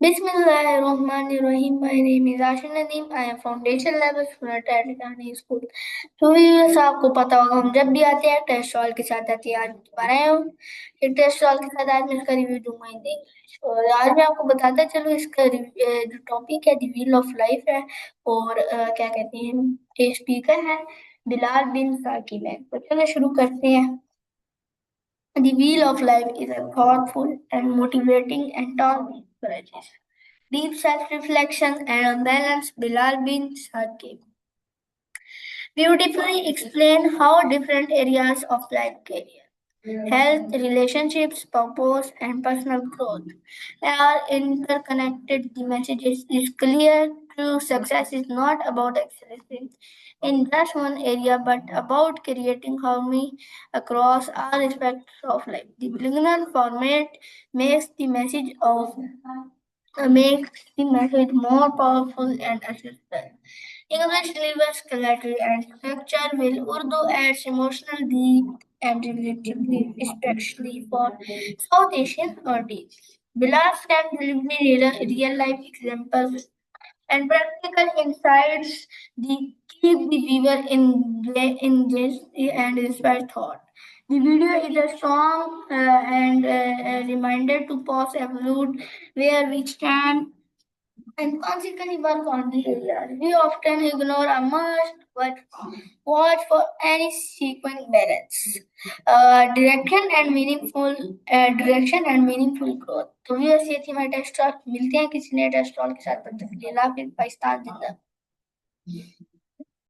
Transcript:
Bismillahirrahmanirrahim. My name is Ashin Nadeem. I am foundation level student at Rani School. तो viewers आपको पता होगा हम जब भी आते हैं टेस्ट सॉल्व के साथ आते हैं। आज दोबारा आए हूँ ये टेस्ट सॉल्व के साथ। आज मैं इसका रिव्यू दूंगा इन इंग्लिश और आज मैं आपको बताता चलूँ इसका जो टॉपिक है द व्हील ऑफ लाइफ है और क्या कहते हैं स्पीकर है बिलाल बिन साकिब है। तो चलो शुरू करते हैं। The wheel of life is a thoughtful and motivating and encourages deep self-reflection and a balanced Bilal bin Saqib beautifully explain how different areas of life career, health, relationships, purpose, and personal growth are interconnected. The message is clear. True success is not about excelling in just one area, but about creating harmony across all aspects of life. The beginner format makes the message of makes the message more powerful and accessible. English delivers clarity and structure, while Urdu adds emotional depth and relatability, especially for South Asian audiences. Bilas can deliver real life examples and practical insights the keep the viewer engaged and inspired thought. The video is a strong and a reminder to pause, evaluate where we stand, and consequently work on the areas we often ignore a must, but watch for any sequence balance, direction and meaningful growth. तो ये थी हमारी test talk. मिलते हैं किसी नए test talk के साथ। तब तक के लिए अल्लाह हाफिज़। पाकिस्तान जिंदाबाद।